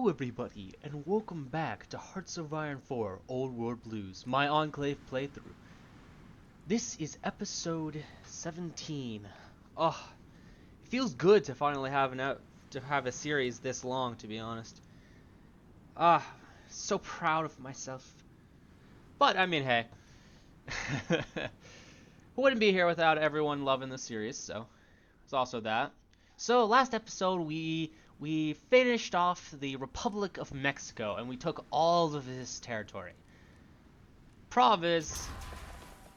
Hello everybody, and welcome back to Hearts of Iron 4 Old World Blues, my Enclave playthrough. This is episode 17. Oh, it feels good to finally have a series this long, to be honest. So proud of myself. But I mean, hey. Wouldn't be here without everyone loving the series, so it's also that. So last episode we finished off the Republic of Mexico and we took all of this territory. Problem is,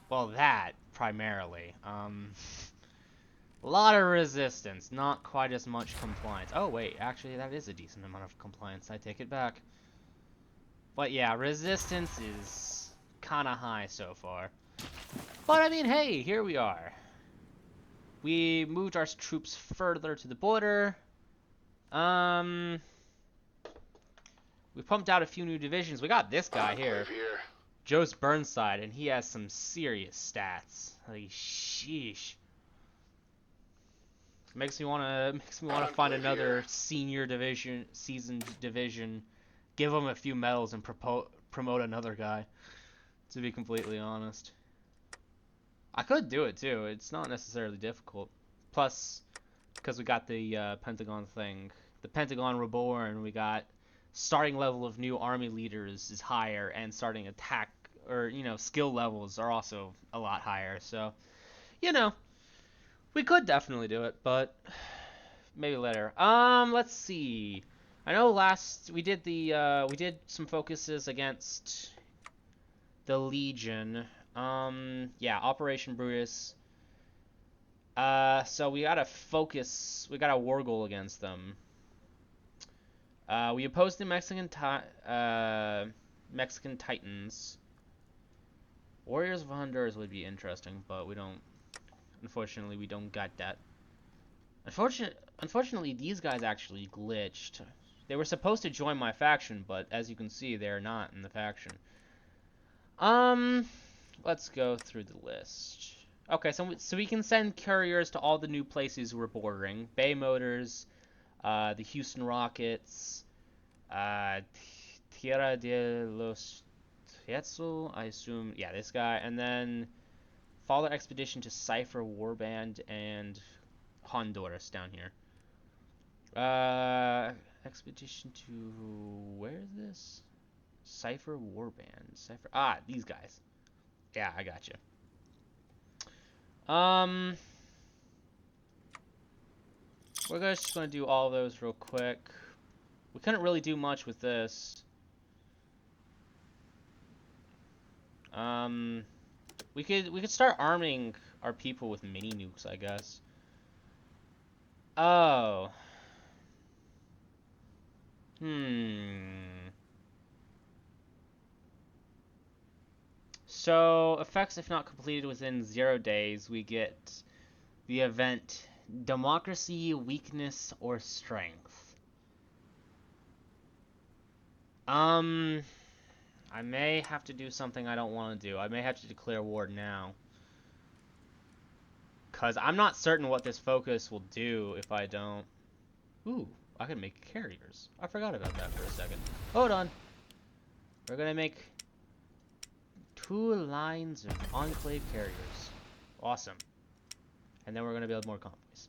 well, that primarily. A lot of resistance, not quite as much compliance. Oh wait, actually that is a decent amount of compliance. I take it back. But yeah, resistance is kind of high so far. But I mean, hey, here we are. We moved our troops further to the border. We pumped out a few new divisions. We got this guy here, Joe's Burnside, and he has some serious stats. Like, sheesh. Makes me wanna find another senior division, seasoned division, give him a few medals, and promote another guy. To be completely honest, I could do it too. It's not necessarily difficult. Plus, because we got the Pentagon thing, the Pentagon Reborn, we got starting level of new army leaders is higher, and starting attack or skill levels are also a lot higher. So, we could definitely do it, but maybe later. Let's see. I know last we did some focuses against the Legion. Yeah, Operation Brutus. So we gotta focus. We got a war goal against them. We opposed the Mexican Titans. Warriors of Honduras would be interesting, but we don't. Unfortunately, we don't got that. Unfortunately, these guys actually glitched. They were supposed to join my faction, but as you can see, they're not in the faction. Let's go through the list. Okay, so we can send couriers to all the new places we're bordering. Bay Motors, the Houston Rockets, Tierra de los Tietzel, I assume, yeah, this guy, and then follow expedition to Cipher Warband and Honduras down here. Expedition to, where is this? Cipher Warband. These guys. Yeah, I got you. We're just gonna do all those real quick. We couldn't really do much with this. We could start arming our people with mini nukes, I guess. Oh. So, effects if not completed within 0 days, we get the event Democracy, Weakness, or Strength. I may have to do something I don't want to do. I may have to declare war now. Because I'm not certain what this focus will do if I don't. Ooh, I can make carriers. I forgot about that for a second. Hold on. We're going to make 2 lines of Enclave carriers. Awesome. And then we're going to build more convoys.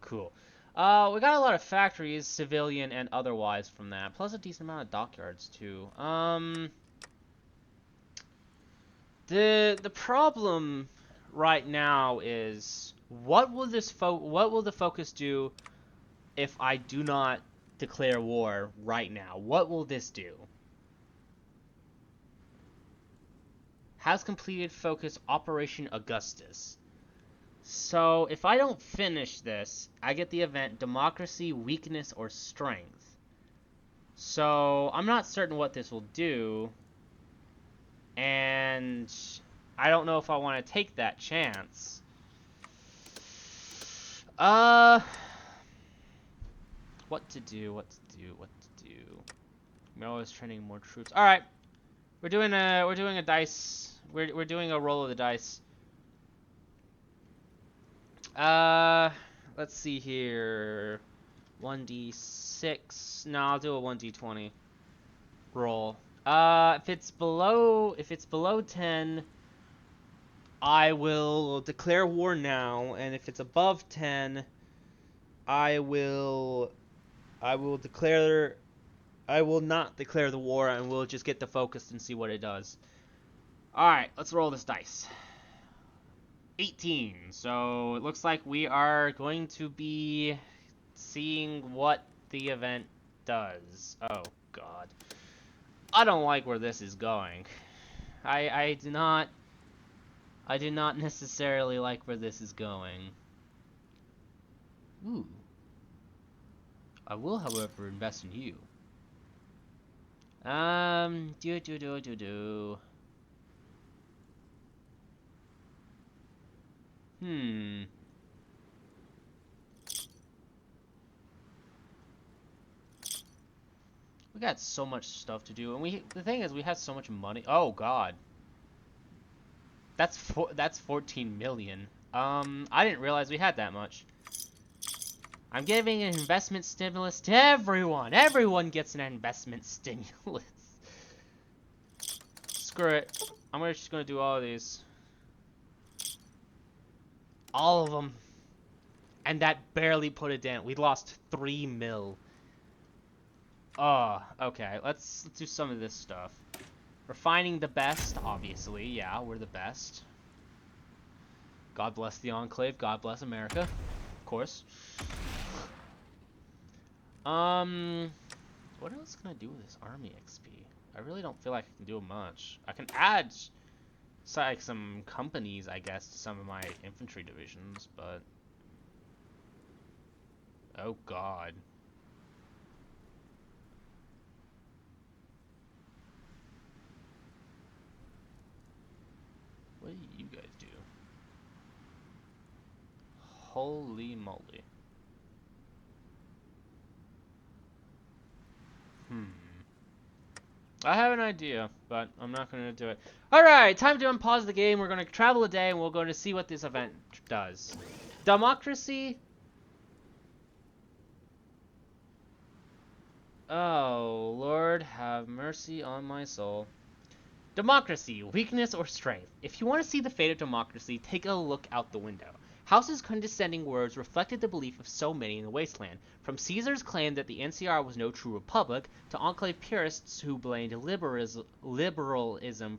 Cool. We got a lot of factories, civilian and otherwise, from that. Plus a decent amount of dockyards, too. The problem right now is what will the focus do if I do not declare war right now? What will this do? Has completed focus Operation Augustus. So if I don't finish this, I get the event Democracy, Weakness, or Strength. So I'm not certain what this will do. And I don't know if I want to take that chance. What to do? We're always training more troops. All right, we're doing a dice. We're doing a roll of the dice. let's see here. 1d6. No, I'll do a 1d20 roll. If it's below 10, I will declare war now, and if it's above 10, I will not declare the war, and we'll just get the focus and see what it does. Alright, let's roll this dice. 18. So it looks like we are going to be seeing what the event does. Oh, God. I don't like where this is going. I do not necessarily like where this is going. Ooh. I will, however, invest in you. We got so much stuff to do, and the thing is, we have so much money. Oh God, that's 14 million. I didn't realize we had that much. I'm giving an investment stimulus to everyone. Everyone gets an investment stimulus. Screw it. I'm just gonna do all of these. All of them. And that barely put it down. We lost 3 mil. Oh, okay. Let's do some of this stuff. Refining the best, obviously. Yeah, we're the best. God bless the Enclave. God bless America. Of course. What else can I do with this army XP? I really don't feel like I can do much. I can add like some companies, I guess, to some of my infantry divisions, but oh God. What do you guys do? Holy moly. I have an idea, but I'm not going to do it. Alright, time to unpause the game. We're going to travel a day, and we're going to see what this event does. Democracy? Oh, Lord, have mercy on my soul. Democracy, weakness or strength? If you want to see the fate of democracy, take a look out the window. House's condescending words reflected the belief of so many in the wasteland, from Caesar's claim that the NCR was no true republic, to Enclave purists who blamed liberalism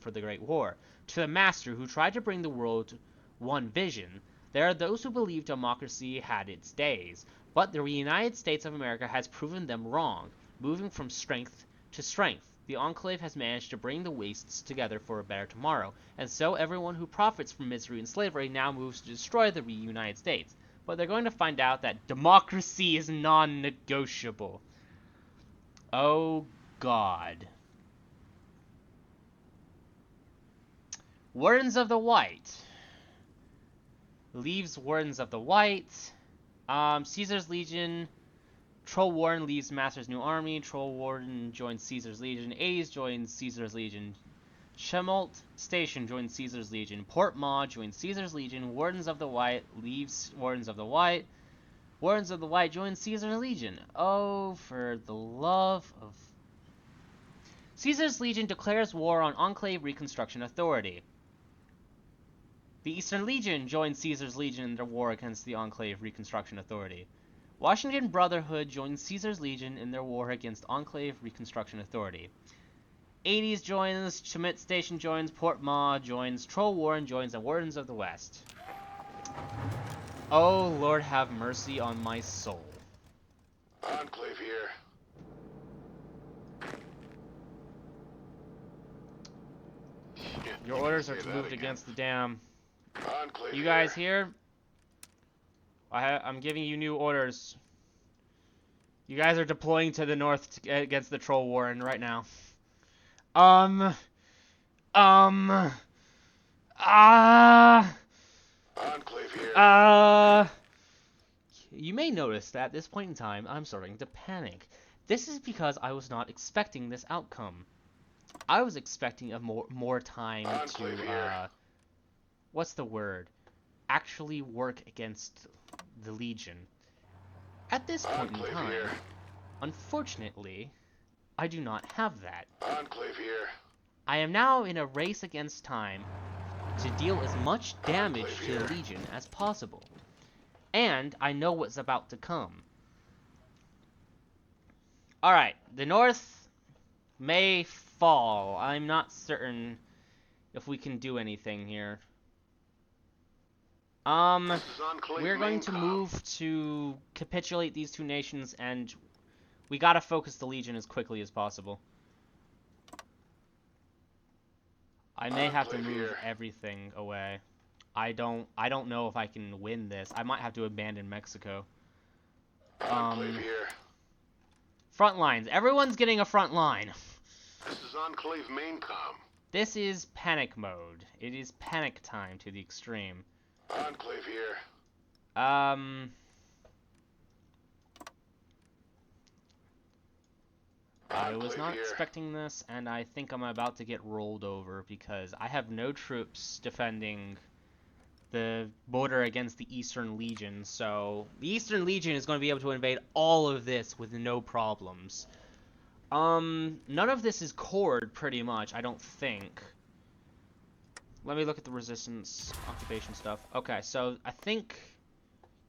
for the Great War, to the master who tried to bring the world one vision. There are those who believe democracy had its days, but the United States of America has proven them wrong, moving from strength to strength. The Enclave has managed to bring the wastes together for a better tomorrow, and so everyone who profits from misery and slavery now moves to destroy the United States. But they're going to find out that democracy is non-negotiable. Oh, God. Wardens of the White. Leaves Wardens of the White. Caesar's Legion. Troll Warden leaves Master's new army. Troll Warden joins Caesar's Legion. A's joins Caesar's Legion. Chemult Station joins Caesar's Legion. Port Maw joins Caesar's Legion. Wardens of the White leaves Wardens of the White. Wardens of the White joins Caesar's Legion. Oh, for the love of... Caesar's Legion declares war on Enclave Reconstruction Authority. The Eastern Legion joins Caesar's Legion in their war against the Enclave Reconstruction Authority. Washington Brotherhood joins Caesar's Legion in their war against Enclave Reconstruction Authority. 80s joins, Schmidt Station joins, Port Maw joins, Troll Warren joins, and Wardens of the West. Oh, Lord have mercy on my soul. Enclave here. Your orders are to move against the dam. Enclave You guys here? I'm giving you new orders. You guys are deploying to the north against the Troll Warren right now. Enclave here. You may notice that at this point in time, I'm starting to panic. This is because I was not expecting this outcome. I was expecting a more time Enclave to, here. what's the word? Actually work against the Legion. At this point in Enclave time, here. unfortunately, I do not have that. Enclave here. I am now in a race against time to deal as much damage Enclave to the here. Legion as possible. And I know what's about to come. Alright, the North may fall. I'm not certain if we can do anything here. This is Enclave We're going to main move to capitulate these two nations, and we gotta focus the Legion as quickly as possible. I may have to Enclave move here. everything away. I don't know if I can win this. I might have to abandon Mexico. Enclave here. Front lines. Everyone's getting a front line. This is Enclave main com. This is panic mode. It is panic time to the extreme. Enclave here. I was Enclave not here. expecting this, and I think I'm about to get rolled over because I have no troops defending the border against the Eastern Legion, so the Eastern Legion is going to be able to invade all of this with no problems. None of this is cored, pretty much, I don't think. Let me look at the resistance occupation stuff. Okay, so I think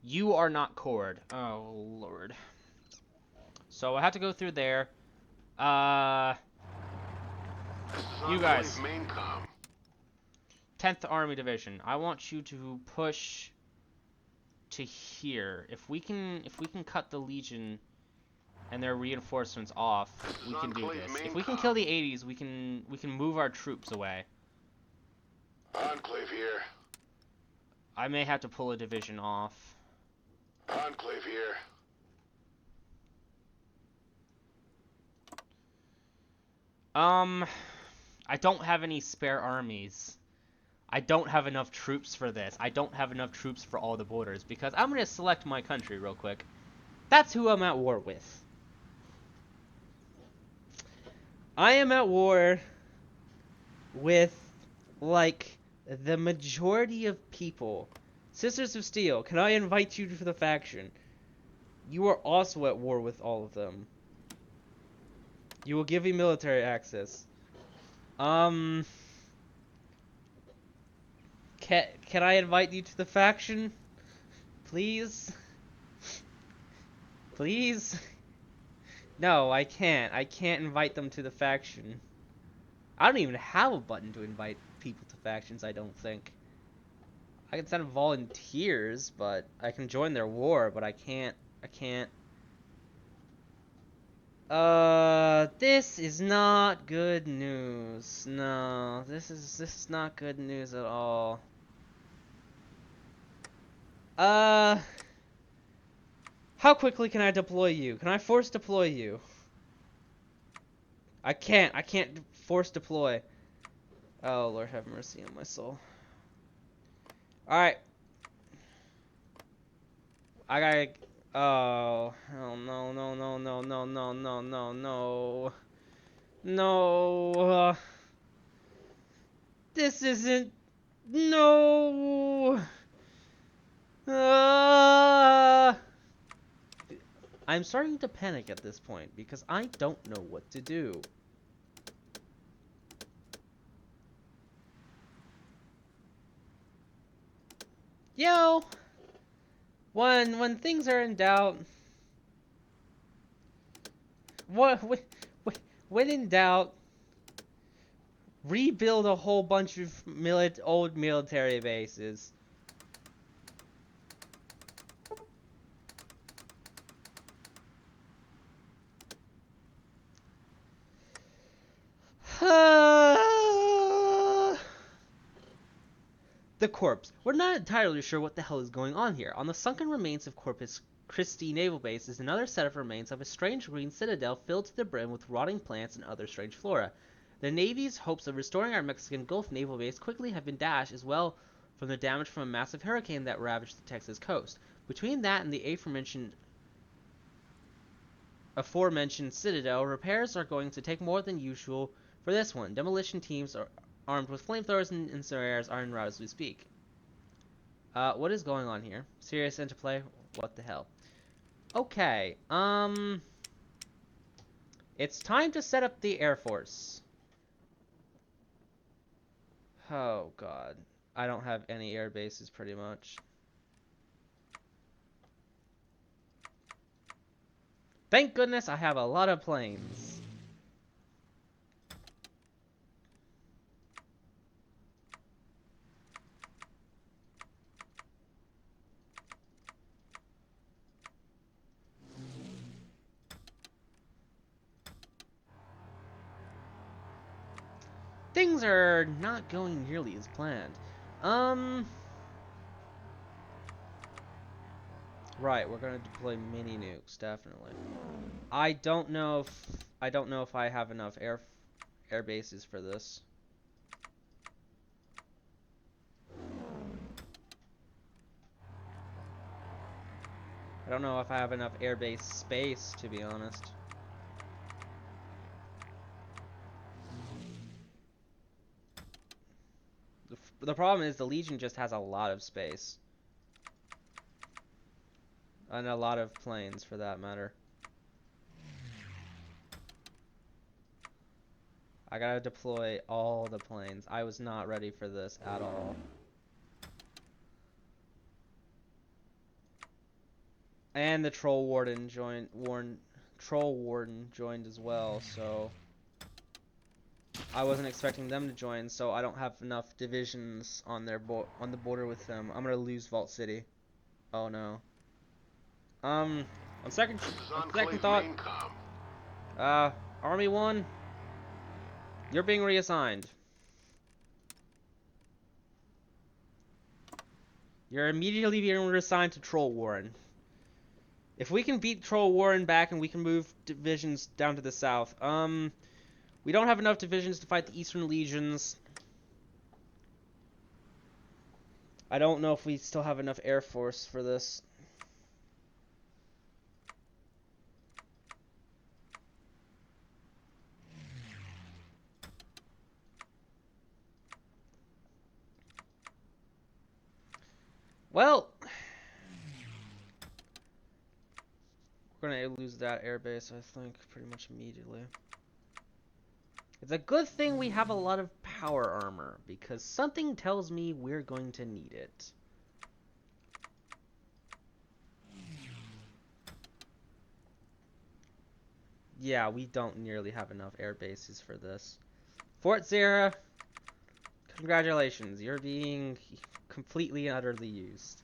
you are not cored. Oh, Lord. So I have to go through there. This is You guys. Enclave main com. 10th Army Division. I want you to push to here. If we can cut the Legion and their reinforcements off, we can do this. If we can kill the 80s, we can move our troops away. Enclave here. I may have to pull a division off. Enclave here. I don't have any spare armies. I don't have enough troops for this. I don't have enough troops for all the borders because I'm going to select my country real quick. That's who I'm at war with. I am at war with, like, the majority of people. Sisters of Steel, can I invite you to the faction? You are also at war with all of them. You will give me military access. Can I invite you to the faction? Please? Please? No, I can't. I can't invite them to the faction. I don't even have a button to invite people to factions, I don't think. I can send volunteers, but I can join their war, but I can't. This is not good news. No, this is not good news at all. How quickly can I deploy you? Can I force deploy you? I can't force deploy. Oh, Lord have mercy on my soul. Alright. I gotta... Oh, no. No. This isn't... No. I'm starting to panic at this point because I don't know what to do. Yo! When things are in doubt... When in doubt... Rebuild a whole bunch of old military bases. The corpse. We're not entirely sure what the hell is going on here. On the sunken remains of Corpus Christi Naval Base is another set of remains of a strange green citadel filled to the brim with rotting plants and other strange flora. The Navy's hopes of restoring our Mexican Gulf Naval Base quickly have been dashed as well from the damage from a massive hurricane that ravaged the Texas coast. Between that and the aforementioned citadel, repairs are going to take more than usual for this one. Demolition teams are armed with flamethrowers and incinerators are en route as we speak. What is going on here? Serious interplay. What the hell? Okay, it's time to set up the Air Force. Oh, God. I don't have any air bases, pretty much. Thank goodness I have a lot of planes. Things are not going nearly as planned. Right, we're gonna deploy mini nukes, definitely. I don't know if I have enough air bases for this. I don't know if I have enough airbase space, to be honest. The problem is the Legion just has a lot of space. And a lot of planes, for that matter. I gotta deploy all the planes. I was not ready for this at all. And the Troll Warden joined as well, so I wasn't expecting them to join, so I don't have enough divisions on their on the border with them. I'm gonna lose Vault City. Oh no. On second thought, Army 1, you're being reassigned. You're immediately being reassigned to Troll Warren. If we can beat Troll Warren back and we can move divisions down to the south, we don't have enough divisions to fight the Eastern Legions. I don't know if we still have enough Air Force for this. Well, we're gonna lose that airbase, I think, pretty much immediately. It's a good thing we have a lot of power armor, because something tells me we're going to need it. Yeah, we don't nearly have enough air bases for this. Fort Zera, congratulations, you're being completely and utterly used.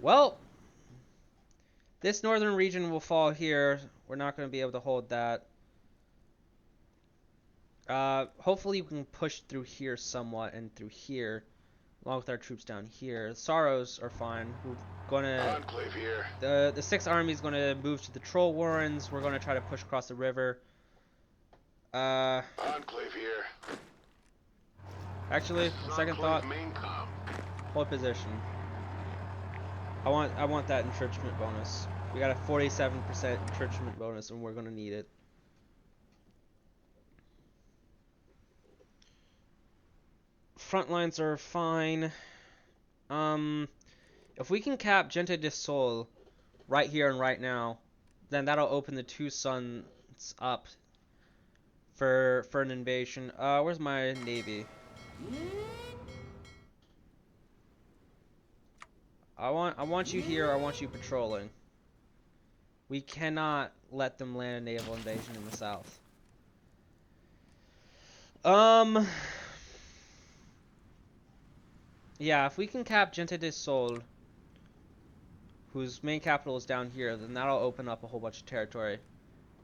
Well, this northern region will fall here. We're not going to be able to hold that. Hopefully we can push through here somewhat and through here, along with our troops down here. Sorrows are fine. We're gonna Enclave here. the 6th Army is gonna move to the Troll Warrens. We're gonna try to push across the river. Enclave here. Actually, second thought, hold position. I want that entrenchment bonus. We got a 47% entrenchment bonus, and we're gonna need it. Front lines are fine. If we can cap Gente de Sol right here and right now, then that'll open the 2 suns up for an invasion. Where's my navy? I want you here. I want you patrolling. We cannot let them land a naval invasion in the south. Yeah, if we can cap Gente de Sol, whose main capital is down here, then that'll open up a whole bunch of territory.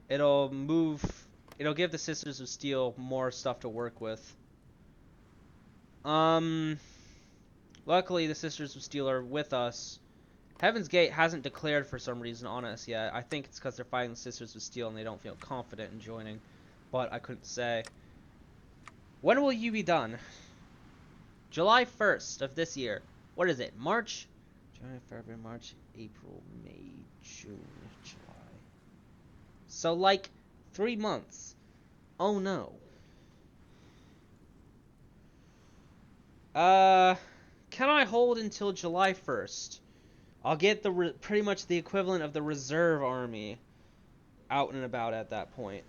It'll give the Sisters of Steel more stuff to work with. Luckily the Sisters of Steel are with us. Heaven's Gate hasn't declared for some reason on us yet. I think it's because they're fighting the Sisters of Steel and they don't feel confident in joining. But I couldn't say. When will you be done? July 1st of this year. What is it? March? January, February, March, April, May, June, July. So, like, 3 months. Oh, no. Can I hold until July 1st? I'll get pretty much the equivalent of the reserve army out and about at that point.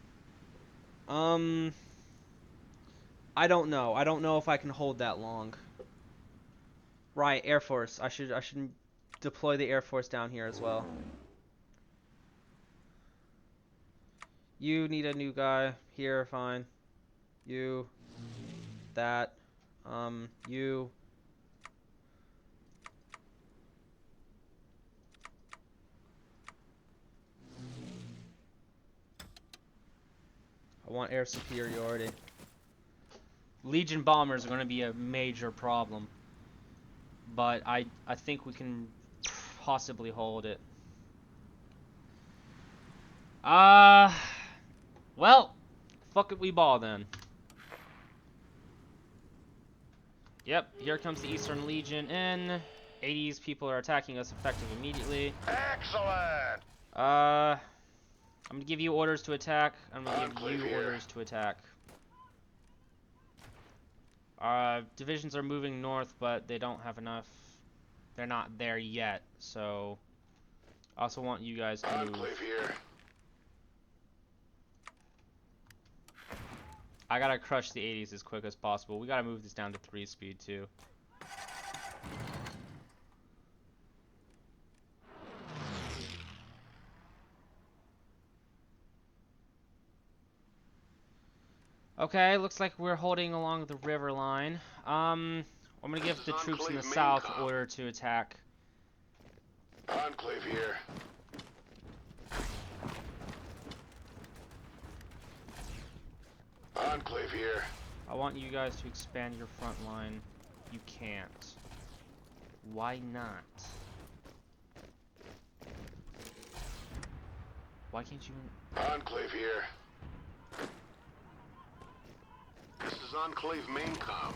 I don't know. I don't know if I can hold that long. Right, Air Force. I should deploy the Air Force down here as well. You need a new guy. Here, fine. You. That. You. I want air superiority. Legion bombers are going to be a major problem. But I think we can possibly hold it. Well, fuck it, we ball then. Yep, here comes the Eastern Legion in. 80s people are attacking us effective immediately. Excellent! I'm gonna give you orders to attack. I'm gonna give you orders to attack. Divisions are moving north, but they don't have enough. They're not there yet, so I also want you guys to move. Enclave here. I gotta crush the 80s as quick as possible. We gotta move this down to 3 speed too. Okay, looks like we're holding along the river line. I'm gonna give the troops in the south order to attack. Enclave here. Enclave here. I want you guys to expand your front line. You can't. Why not? Why can't you? Enclave here. This is Enclave main comm.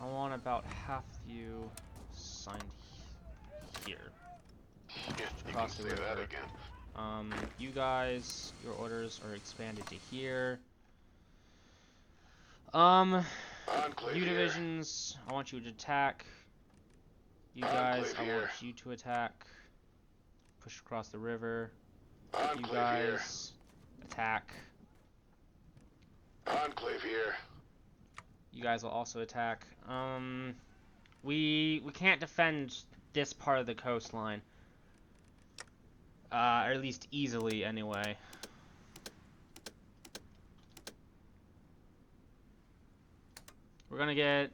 I want about half you signed here. Yeah, you Across can the say river. that again. You guys, your orders are expanded to here. Enclave You here. divisions, I want you to attack. You guys, Enclave I here. want you to attack. Push across the river. You Enclave guys, attack. here. Enclave here. You guys will also attack. We can't defend this part of the coastline. Or at least easily, anyway. We're gonna get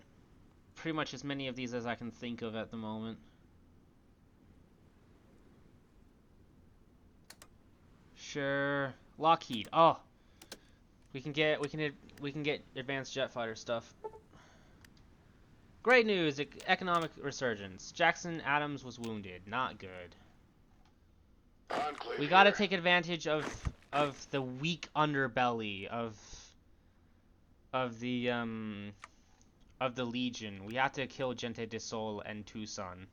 pretty much as many of these as I can think of at the moment. Sure. Lockheed. Oh, we can get advanced jet fighter stuff. Great news! Economic resurgence. Jackson Adams was wounded. Not good. Enclave We gotta here. take advantage of the weak underbelly of the Legion. We have to kill Gente de Sol and Tucson.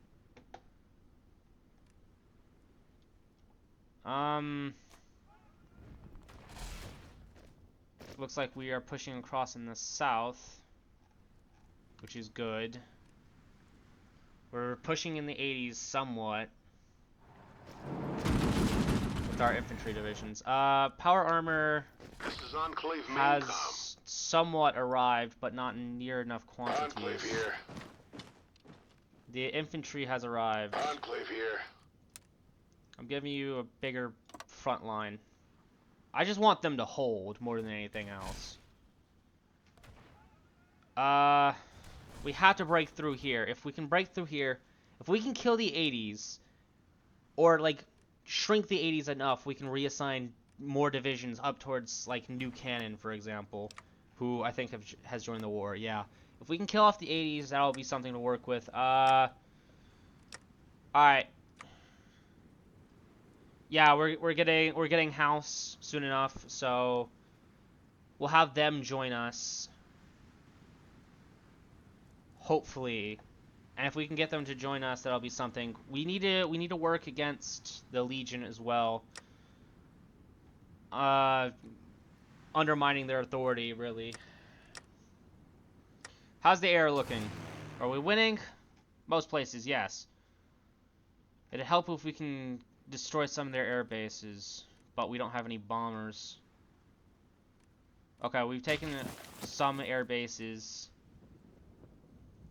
Looks like we are pushing across in the south, which is good. We're pushing in the 80s somewhat with our infantry divisions. Power armor This is Enclave main has comm. somewhat arrived, but not in near enough Enclave quantities. here. The infantry has arrived. Enclave here. I'm giving you a bigger front line. I just want them to hold more than anything else. We have to break through here. If we can break through here, if we can kill the 80s, or like shrink the 80s enough, we can reassign more divisions up towards like New Cannon, for example, who I think has joined the war. Yeah, if we can kill off the 80s, that'll be something to work with. All right. Yeah, we're getting House soon enough, so we'll have them join us. Hopefully. And if we can get them to join us, that'll be something. We need to work against the Legion as well. undermining their authority, really. How's the air looking? Are we winning? Most places, yes. It'd help if we can destroy some of their air bases, but we don't have any bombers. Okay, we've taken some air bases.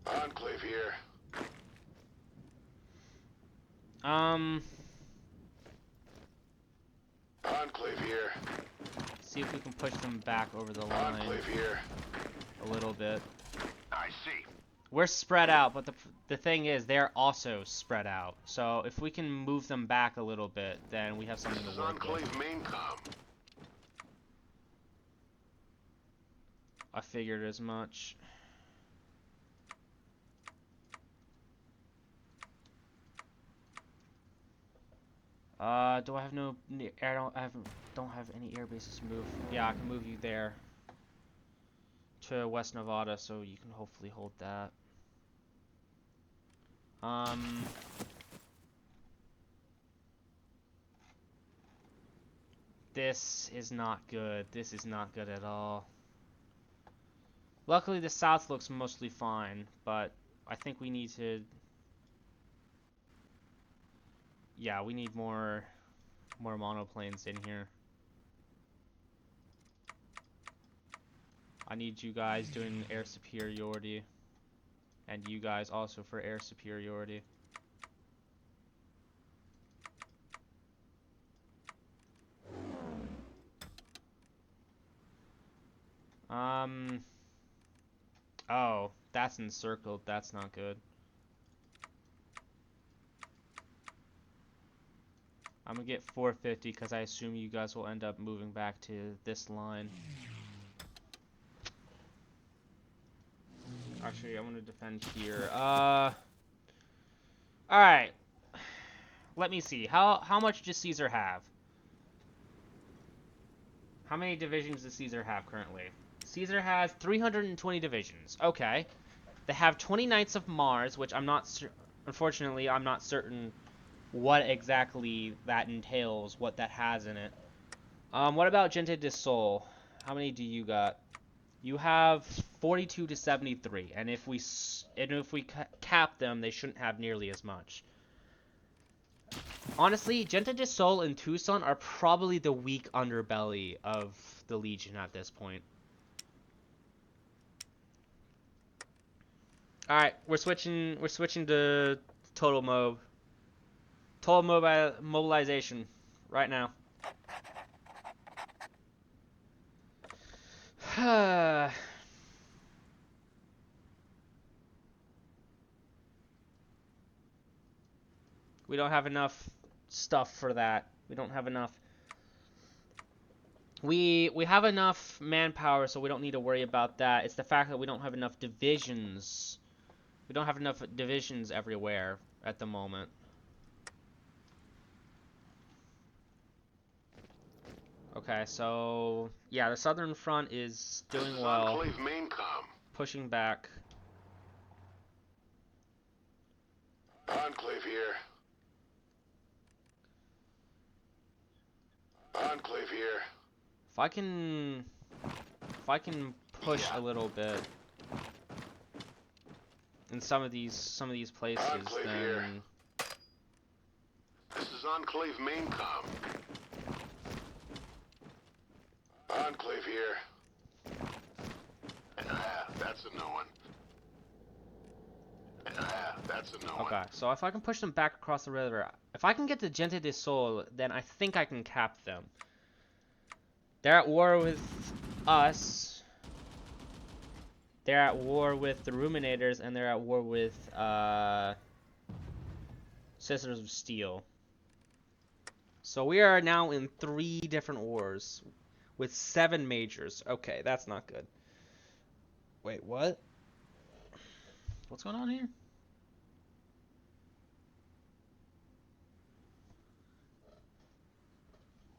Enclave here. Enclave here. See if we can push them back over the line Enclave here. a little bit. I see. We're spread out, but the thing is, they're also spread out. So if we can move them back a little bit, then we have something This is to work with. Enclave main comm. I figured as much. Do I have no air? Don't have any air bases to move. Yeah, I can move you there to West Nevada, so you can hopefully hold that. This is not good. This is not good at all. Luckily, the south looks mostly fine, but I think we need to... Yeah, we need more monoplanes in here. I need you guys doing air superiority. And you guys also for air superiority. Oh, that's encircled. That's not good. I'm gonna get 450 because I assume you guys will end up moving back to this line. Actually, I want to defend here. Alright. Let me see. How much does Caesar have? How many divisions does Caesar have currently? Caesar has 320 divisions. Okay. They have 20 Knights of Mars, which unfortunately, I'm not certain what exactly that entails, what that has in it. What about Gente de Sol? How many do you got? You have 42 to 73, and if we cap them, they shouldn't have nearly as much. Honestly, Gente de Sol and Tucson are probably the weak underbelly of the Legion at this point. All right, we're switching to total mob. Total mobilization right now. We don't have enough stuff for that. We don't have enough. We have enough manpower, so we don't need to worry about that. It's the fact that we don't have enough divisions. We don't have enough divisions everywhere at the moment. Okay, so yeah, the southern front is doing well. Enclave main comm. Pushing back. Enclave here. Enclave here. If I can push a little bit in some of these places, Enclave then here. This is Enclave main comm. Enclave here. That's a no one. That's a no one. okay. So if I can push them back across the river, if I can get to Gente de Sol, then I think I can cap them. They're at war with us. They're at war with the Ruminators, and they're at war with Sisters of Steel. So we are now in 3 different wars with 7 majors. Okay, that's not good. Wait, what? What's going on here?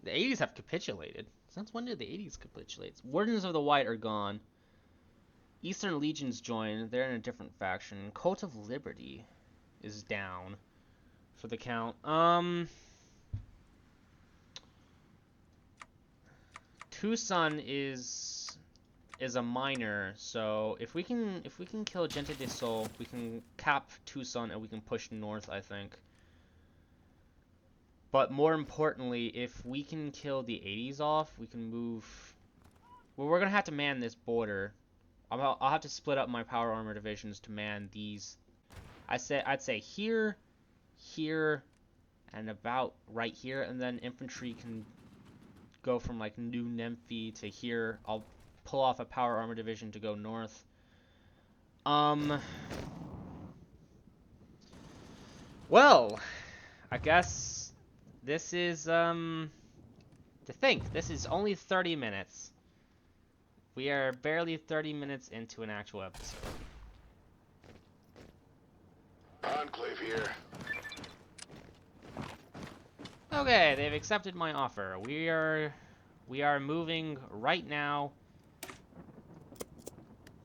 The 80s have capitulated. Since when did the 80s capitulate? Wardens of the White are gone. Eastern Legions joined. They're in a different faction. Cult of Liberty is down for the count. Tucson is a minor, so if we can kill Gente de Sol, we can cap Tucson and we can push north, I think. But more importantly, if we can kill the 80s off, we can move. Well, we're gonna have to man this border. I'll have to split up my power armor divisions to man these. I'd say here, here, and about right here, and then infantry can go from like New Nymphy to here. I'll pull off a power armor division to go north. Well, I guess this is to think. This is only 30 minutes. We are barely 30 minutes into an actual episode. Enclave here. Okay, they've accepted my offer. We are moving right now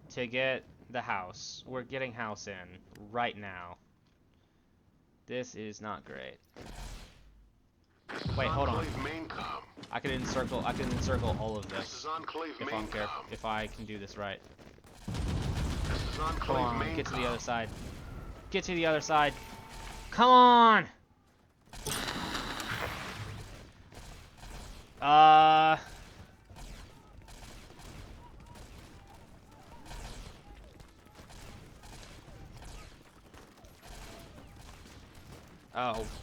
to get the house. We're getting house in right now. This is not great. Wait, hold on. I can encircle all of this if I can do this right. Come on, get to the other side. Get to the other side. Come on! Oh,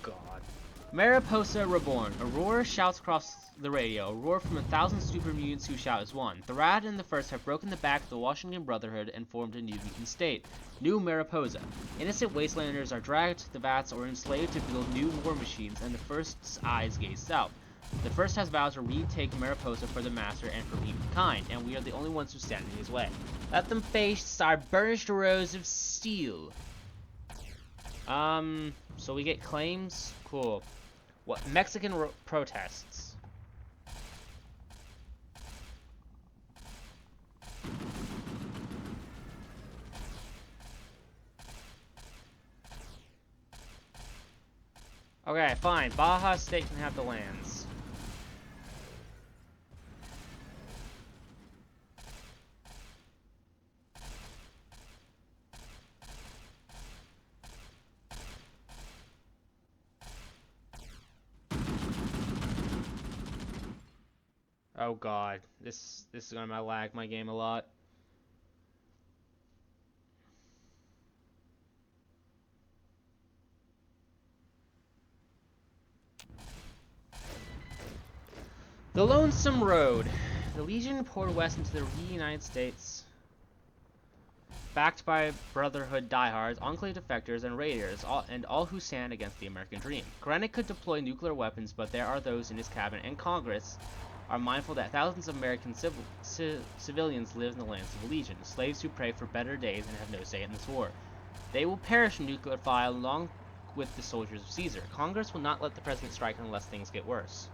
God. Mariposa Reborn. A roar shouts across the radio. A roar from 1,000 super mutants who shout as one. The Rad and the First have broken the back of the Washington Brotherhood and formed a new mutant state. New Mariposa. Innocent wastelanders are dragged to the vats or enslaved to build new war machines, and the First's eyes gaze south. The First has vowed to retake Mariposa for the Master and for humankind, and we are the only ones who stand in his way. Let them face our burnished rows of steel. So we get claims? Cool. What? Mexican protests. Okay, fine. Baja State can have the lands. Oh God, this is gonna lag my game a lot. The Lonesome Road. The Legion poured west into the reunited states, backed by Brotherhood diehards, Enclave defectors, and raiders, all who stand against the American dream. Krennic could deploy nuclear weapons, but there are those in his cabinet and Congress are mindful that thousands of American civilians live in the lands of the Legion, slaves who pray for better days and have no say in this war. They will perish in nuclear fire along with the soldiers of Caesar. Congress will not let the president strike unless things get worse.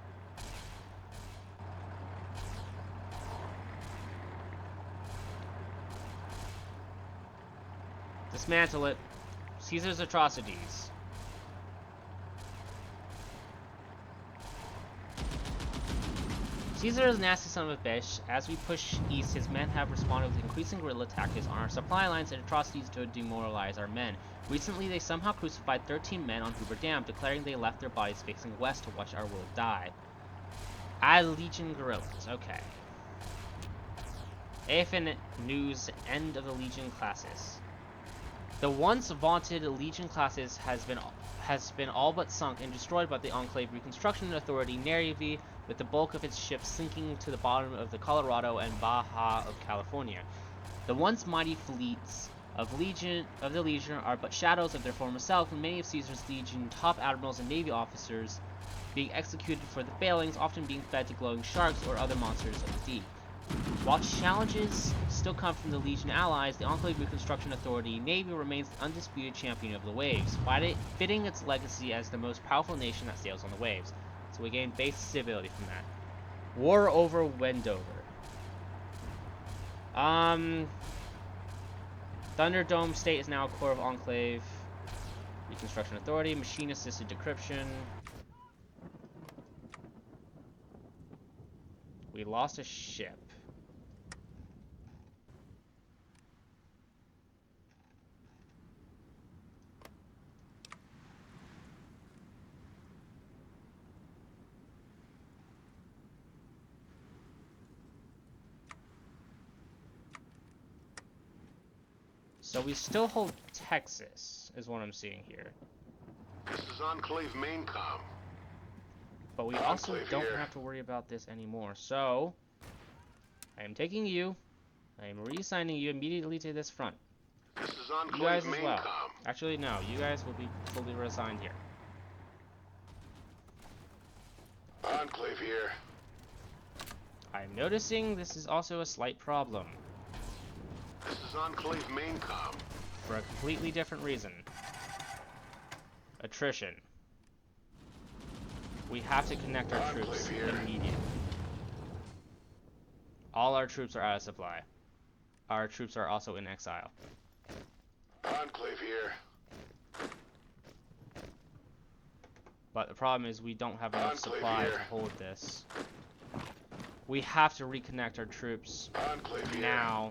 Dismantle it. Caesar's atrocities. Caesar is a nasty son of a bitch. As we push east, his men have responded with increasing guerrilla tactics on our supply lines and atrocities to demoralize our men. Recently, they somehow crucified 13 men on Hoover Dam, declaring they left their bodies facing west to watch our world die. As Legion guerrillas. Okay. AFN News, end of the Legion classes. The once vaunted Legion classes has been all but sunk and destroyed by the Enclave Reconstruction Authority Navy, with the bulk of its ships sinking to the bottom of the Colorado and Baja of California. The once mighty fleets of the Legion are but shadows of their former self, and many of Caesar's Legion top admirals and navy officers being executed for the failings, often being fed to glowing sharks or other monsters of the deep. While challenges still come from the Legion allies, the Enclave Reconstruction Authority Navy remains the undisputed champion of the waves, fitting its legacy as the most powerful nation that sails on the waves. So we gain base stability from that. War over Wendover. Thunderdome State is now a core of Enclave Reconstruction Authority. Machine-assisted decryption. We lost a ship. So we still hold Texas, is what I'm seeing here. This is Enclave main comm. But we also Enclave don't here. have to worry about this anymore. So, I am taking you. I am reassigning you immediately to this front. This is You Enclave guys as main well. comm. Actually, no. You guys will be fully reassigned here. Enclave here. I'm noticing this is also a slight problem. This is Enclave main comm. For a completely different reason. Attrition. We have to connect our troops Enclave here. immediately. All our troops are out of supply. Our troops are also in exile. Enclave here. But the problem is we don't have enough Enclave supply here. to hold this. We have to reconnect our troops Enclave here. now,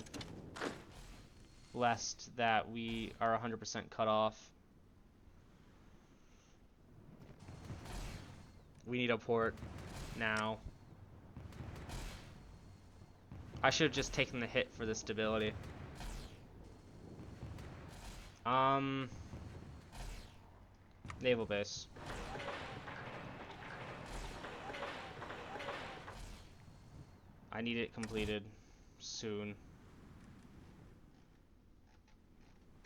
lest that we are 100% cut off. We need a port now. I should have just taken the hit for the stability. Naval base. I need it completed soon.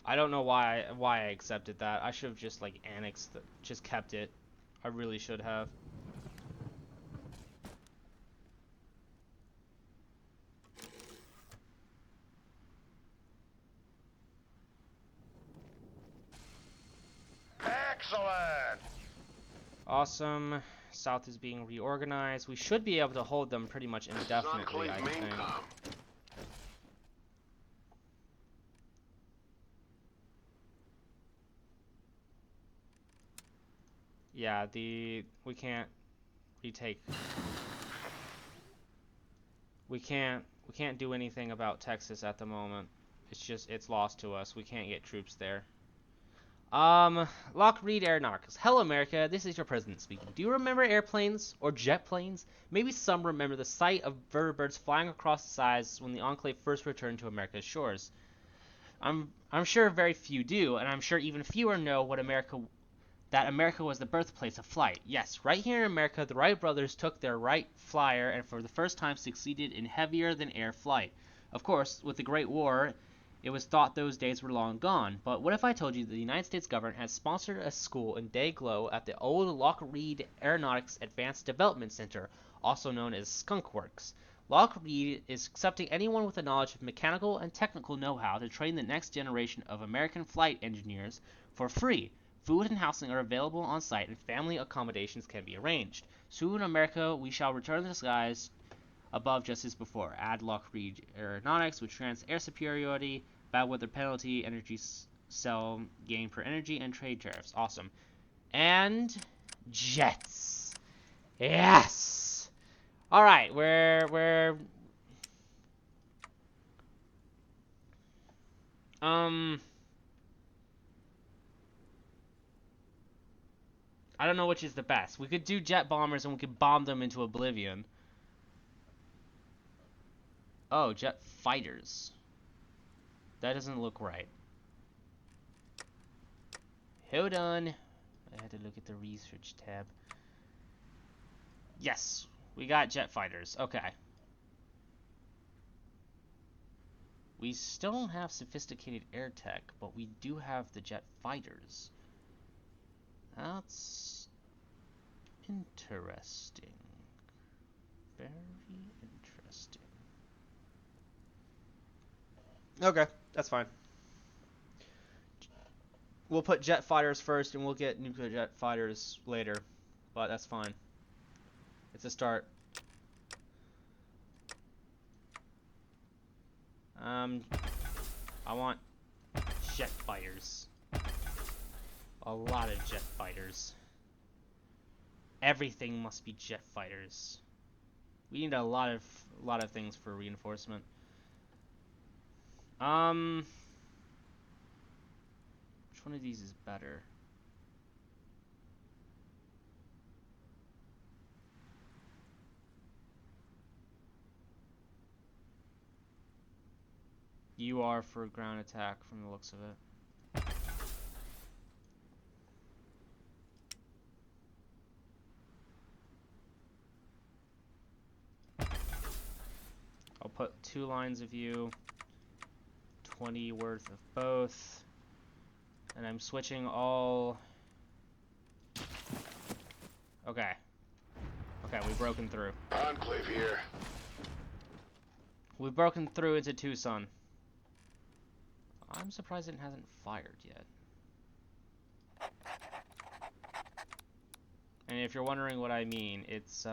I don't know why I accepted that. I should have just like annexed the, just kept it. I really should have. Excellent. Awesome. South is being reorganized. We should be able to hold them pretty much This is indefinitely, Enclave I main think. comm. Yeah, we can't retake. We can't do anything about Texas at the moment. It's lost to us. We can't get troops there. Lockreed Aeronautics. Hello, America. This is your president speaking. Do you remember airplanes or jet planes? Maybe some remember the sight of vertibirds flying across the skies when the Enclave first returned to America's shores. I'm sure very few do, and I'm sure even fewer know that America was the birthplace of flight. Yes, right here in America, the Wright brothers took their Wright Flyer and for the first time succeeded in heavier than air flight. Of course, with the Great War, it was thought those days were long gone, but what if I told you that the United States government has sponsored a school in Dayglow at the old Lockreed Aeronautics Advanced Development Center, also known as Skunk Works. Lockreed is accepting anyone with a knowledge of mechanical and technical know-how to train the next generation of American flight engineers for free. Food and housing are available on site and family accommodations can be arranged. Soon in America, we shall return to the skies above just as before. Add Lockreed Aeronautics, which grants air superiority, bad weather penalty, energy cell gain per energy, and trade tariffs. Awesome. And jets. Yes. All right, we're I don't know which is the best. We could do jet bombers and we could bomb them into oblivion. Oh, jet fighters. That doesn't look right. Hold on. I had to look at the research tab. Yes, we got jet fighters. Okay. We still don't have sophisticated air tech, but we do have the jet fighters. That's interesting. Very interesting. Okay, that's fine. We'll put jet fighters first and we'll get nuclear jet fighters later, but that's fine. It's a start. I want jet fighters. A lot of jet fighters. Everything must be jet fighters. We need a lot of things for reinforcement. Which one of these is better? You are for ground attack from the looks of it. I'll put 2 lines of you, 20 worth of both, and I'm switching all. Okay. Okay, we've broken through. Enclave here. We've broken through into Tucson. I'm surprised it hasn't fired yet. And if you're wondering what I mean, it's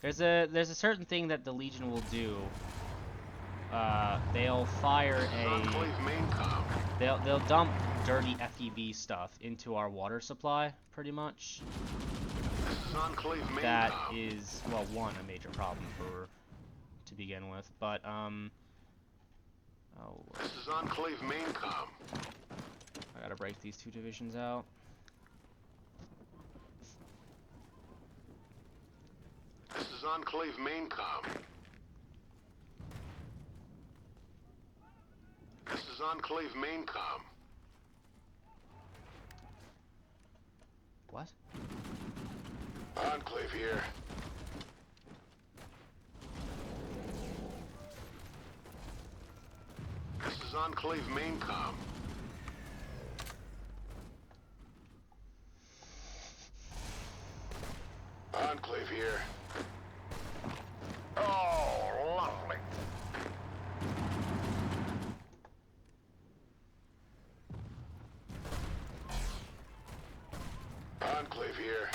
there's a certain thing that the Legion will do. They'll fire Enclave main com. they'll dump dirty FEV stuff into our water supply, pretty much. This is Enclave main That com. is, well, one, a major problem to begin with, but oh, This is Enclave main com. I gotta break these 2 divisions out. This is Enclave main com. This is Enclave main com. What? Enclave here. This is Enclave main com. Enclave here. Oh, lovely. Enclave here.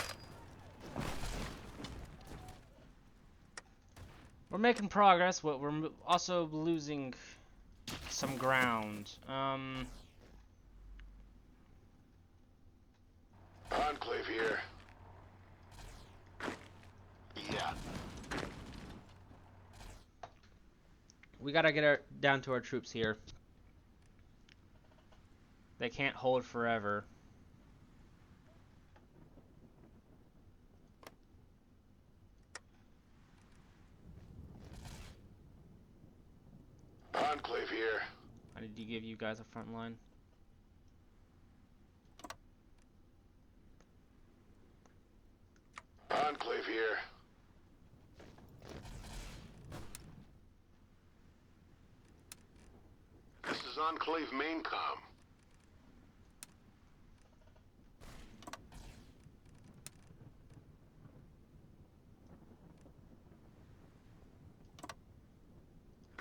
We're making progress, but we're also losing some ground. Enclave here. Yeah. We gotta get down to our troops here. They can't hold forever. Enclave here. I need to give you guys a front line. Enclave here. This is Enclave main com.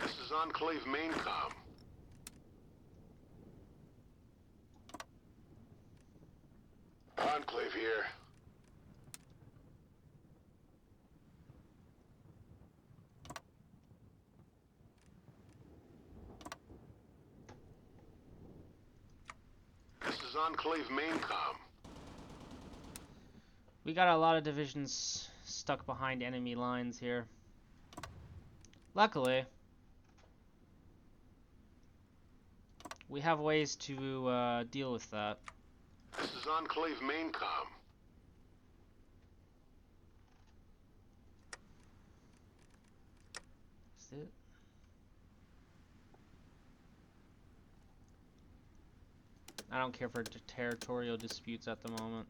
This is Enclave main com. Enclave here. This is Enclave main com. We got a lot of divisions stuck behind enemy lines here. Luckily, we have ways to deal with that. This is Enclave main com. Is it? I don't care for territorial disputes at the moment.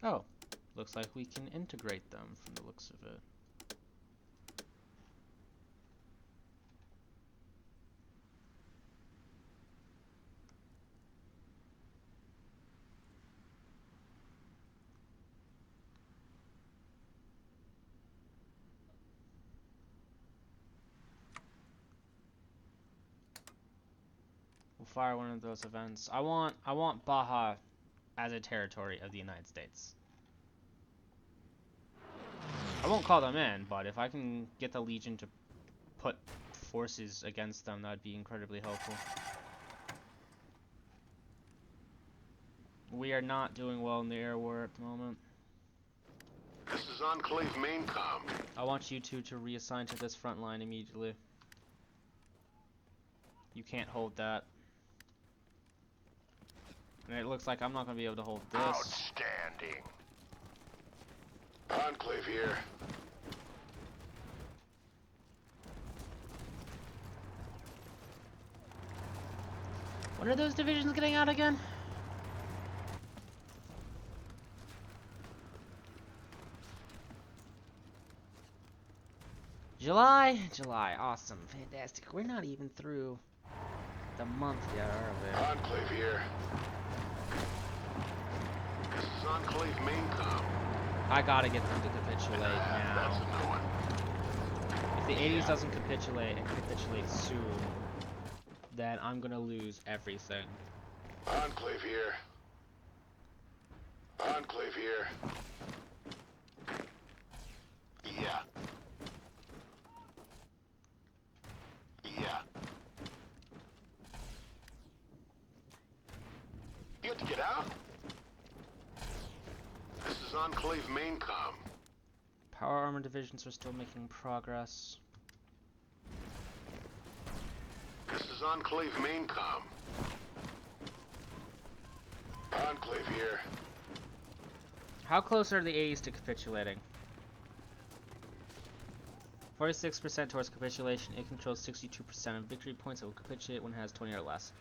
Oh, looks like we can integrate them from the looks of it. We'll fire one of those events. I want Baja as a territory of the United States. I won't call them in, but if I can get the Legion to put forces against them, that'd be incredibly helpful. We are not doing well in the air war at the moment. This is Enclave main comm. I want you two to reassign to this front line immediately. You can't hold that. And it looks like I'm not going to be able to hold this. Outstanding. Enclave here. When are those divisions getting out again? July? July. Awesome. Fantastic. We're not even through the month yet, are we? Enclave here. This is Enclave main comm. I gotta get them to capitulate That's now. a new one. If the 80s doesn't capitulate and capitulate soon, then I'm gonna lose everything. Enclave here. Enclave here. Yeah. Yeah. You have to get out? This is Enclave main comm. Power armor divisions are still making progress. This is Enclave main comm. Enclave here. How close are the 80s to capitulating? 46% towards capitulation. It controls 62% of victory points. It will capitulate when it has 20 or less.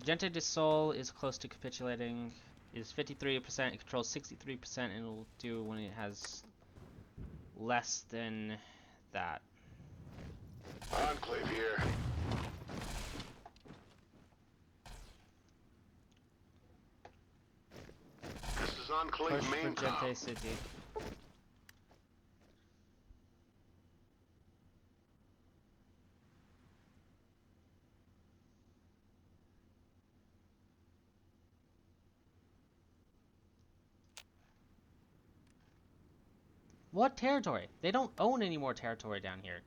Gente de Sol is close to capitulating. It is 53%. It controls 63%, and it will do when it has less than that. Enclave here. This is Enclave Push main for Gente comm. City. What territory? They don't own any more territory down here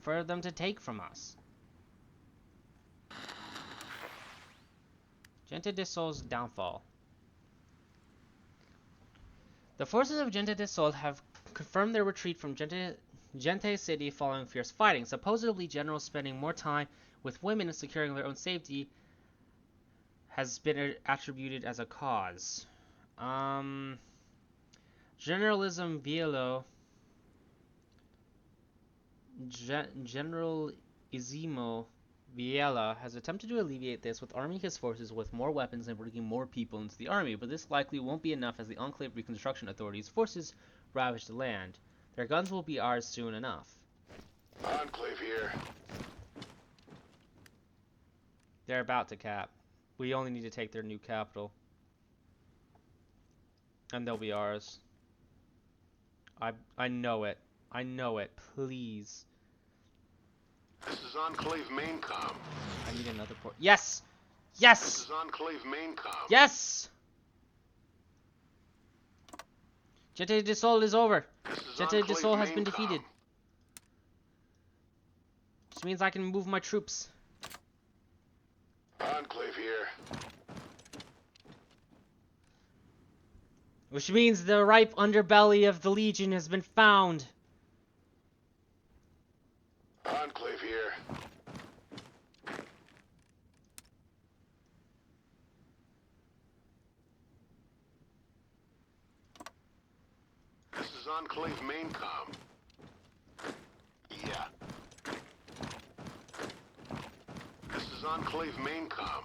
for them to take from us. Gente de Sol's downfall. The forces of Gente de Sol have confirmed their retreat from Gente City following fierce fighting. Supposedly, generals spending more time with women and securing their own safety has been attributed as a cause. Generalism Vielo. General Izimo Viela has attempted to alleviate this with arming his forces with more weapons and bringing more people into the army, but this likely won't be enough as the Enclave Reconstruction Authority's forces ravage the land. Their guns will be ours soon enough. Enclave here. They're about to cap. We only need to take their new capital. And they'll be ours. I know it. I know it. Please. This is Enclave main comm. I need another port. Yes! This Yes! is Enclave main comm. Yes! Gente de Sol is over. This is Gente de Enclave Sol has main been comm. defeated. Which means I can move my troops. Enclave here. Which means the ripe underbelly of the Legion has been found. Enclave here. This is Enclave main comm. Yeah. This is Enclave main comm.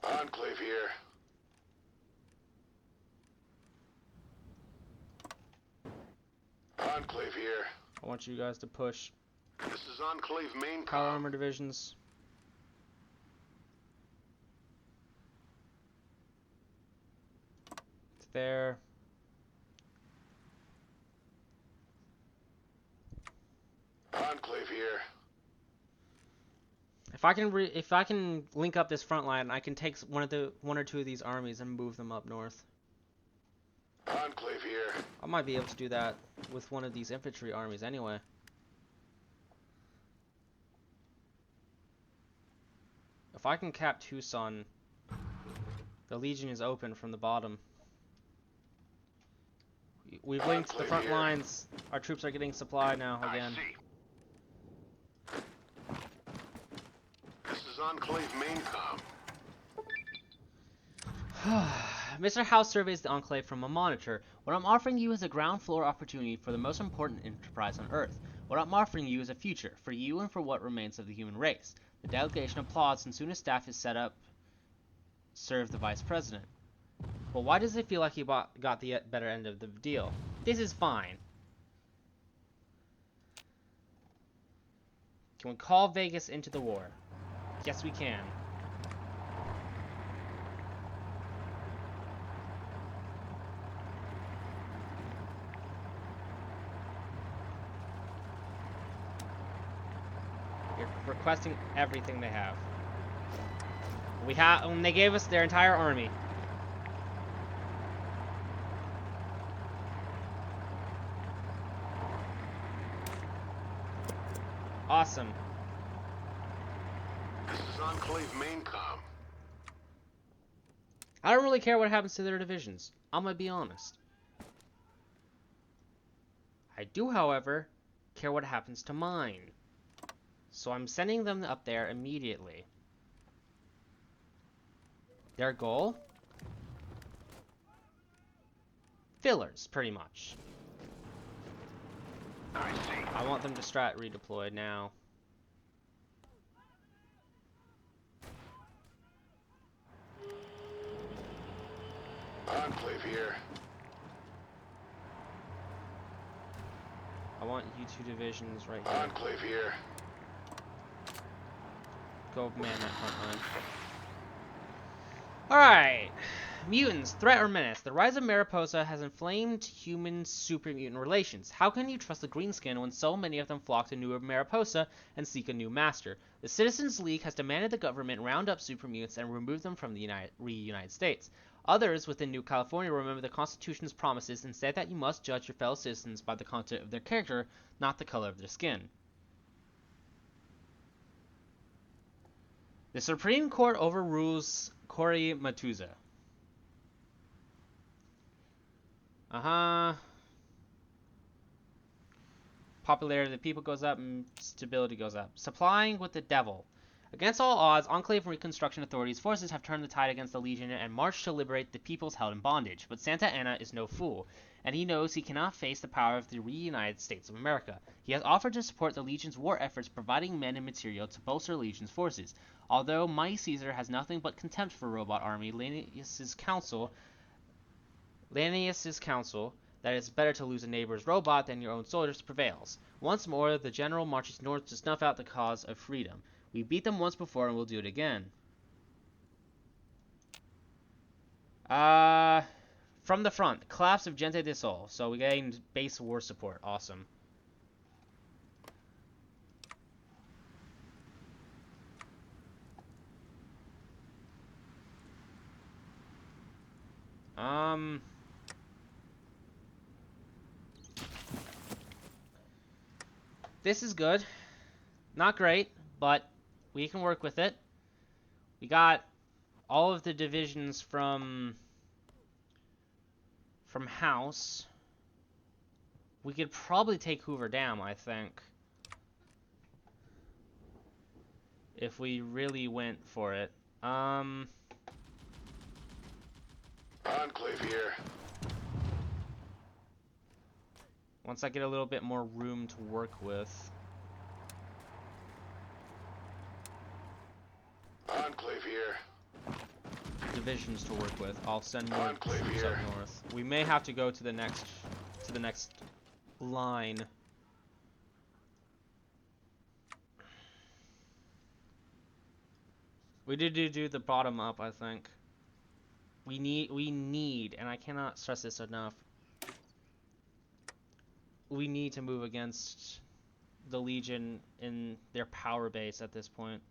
Enclave here. Enclave here. I want you guys to push This is Enclave main power comm. armor divisions. It's there. Enclave here. I if I can link up this front line, I can take one or two of these armies and move them up north. Enclave here. I might be able to do that with one of these infantry armies anyway. If I can cap Tucson, the Legion is open from the bottom. We've linked the front lines. Our troops are getting supply now again. This is Enclave main comm. Mr. House surveys the Enclave from a monitor. What I'm offering you is a ground floor opportunity for the most important enterprise on Earth. What I'm offering you is a future, for you and for what remains of the human race. The delegation applauds, and soon as staff is set up, serve the Vice President. But why does it feel like he got the better end of the deal? This is fine. Can we call Vegas into the war? Yes, we can. You're requesting everything they have. And they gave us their entire army. Awesome. This is Enclave main comm. I don't really care what happens to their divisions. I'm gonna be honest. I do, however, care what happens to mine. So I'm sending them up there immediately. Their goal? Fillers, pretty much. I see. I want them to strat redeployed now. Enclave here. I want you two divisions right here. Enclave here. Go man that front line. Alright. Mutants, threat or menace. The rise of Mariposa has inflamed human super mutant relations. How can you trust the Greenskin when so many of them flock to New Mariposa and seek a new master? The Citizens League has demanded the government round up super mutants and remove them from the United States. Others within New California remember the Constitution's promises and say that you must judge your fellow citizens by the content of their character, not the color of their skin. The Supreme Court overrules Cory Matuza. Popularity of the people goes up and stability goes up. Supplying with the devil. Against all odds, Enclave Reconstruction Authority's forces have turned the tide against the Legion and marched to liberate the peoples held in bondage. But Santa Anna is no fool, and he knows he cannot face the power of the reunited States of America. He has offered to support the Legion's war efforts, providing men and material to bolster Legion's forces. Although Mighty Caesar has nothing but contempt for robot army, Lanius's counsel that it's better to lose a neighbor's robot than your own soldiers prevails. Once more, the general marches north to snuff out the cause of freedom. We beat them once before and we'll do it again. From the front, collapse of Gente de Sol. So we gained base war support. Awesome. This is good. Not great, but we can work with it. We got all of the divisions from House. We could probably take Hoover Dam, I think. If we really went for it. Enclave here. Once I get a little bit more room to work with. Enclave here. Divisions to work with. I'll send more Enclave troops here. up north. We may have to go to the next line. We did do the bottom up, I think. We need, and I cannot stress this enough. We need to move against the Legion in their power base at this point.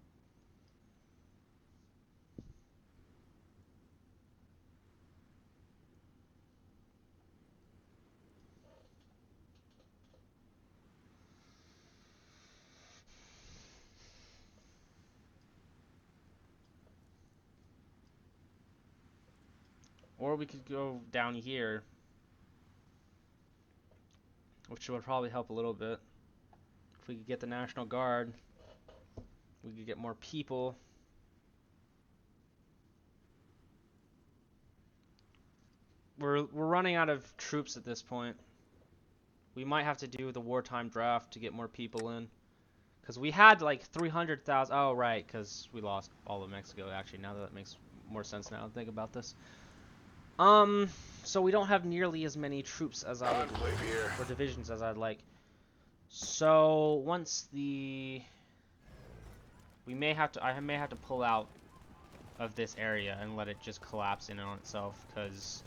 Or we could go down here, which would probably help a little bit. If we could get the National Guard, we could get more people. We're running out of troops at this point. We might have to do the wartime draft to get more people in. Because we had like 300,000. Oh, right, because we lost all of Mexico, actually. Now that makes more sense now to think about this. So we don't have nearly as many troops as I would, or divisions as I'd like. So once I may have to pull out of this area and let it just collapse in on itself, because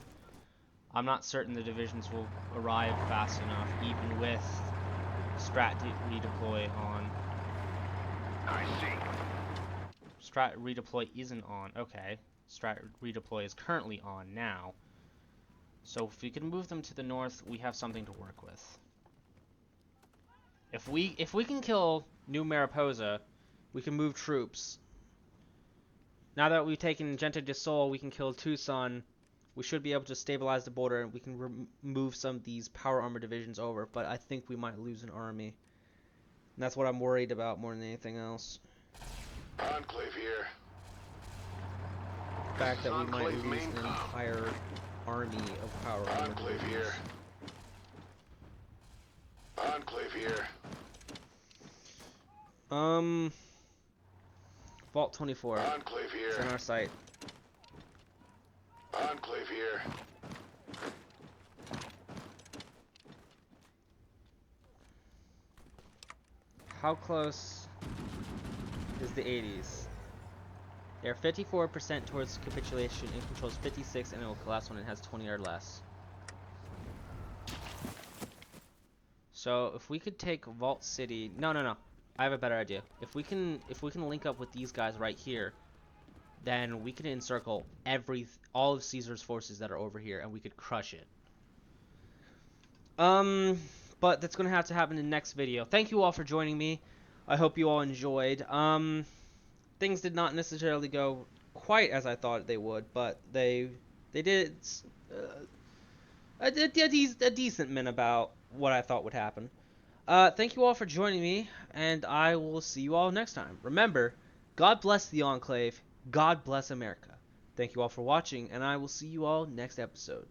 I'm not certain the divisions will arrive fast enough, even with strat redeploy on. I see. Strat redeploy isn't on. Okay. Strat redeploy is currently on now. So if we can move them to the north, we have something to work with. If we can kill New Mariposa, we can move troops. Now that we've taken Gente de Sol, we can kill Tucson. We should be able to stabilize the border, and we can move some of these power armor divisions over, but I think we might lose an army. And that's what I'm worried about more than anything else. Enclave here. The fact that we might lose an entire army of power armor Enclave divisions. here. Enclave here. Vault 24. Enclave It's in here. our sight. Enclave here. How close is the 80s? They are 54% towards capitulation and controls 56, and it will collapse when it has 20 or less. So if we could take Vault City, no. I have a better idea. If we can link up with these guys right here, then we can encircle all of Caesar's forces that are over here, and we could crush it. But that's gonna have to happen in the next video. Thank you all for joining me. I hope you all enjoyed. Things did not necessarily go quite as I thought they would, but they did a decent min about what I thought would happen. Thank you all for joining me, and I will see you all next time. Remember, God bless the Enclave. God bless America. Thank you all for watching, and I will see you all next episode.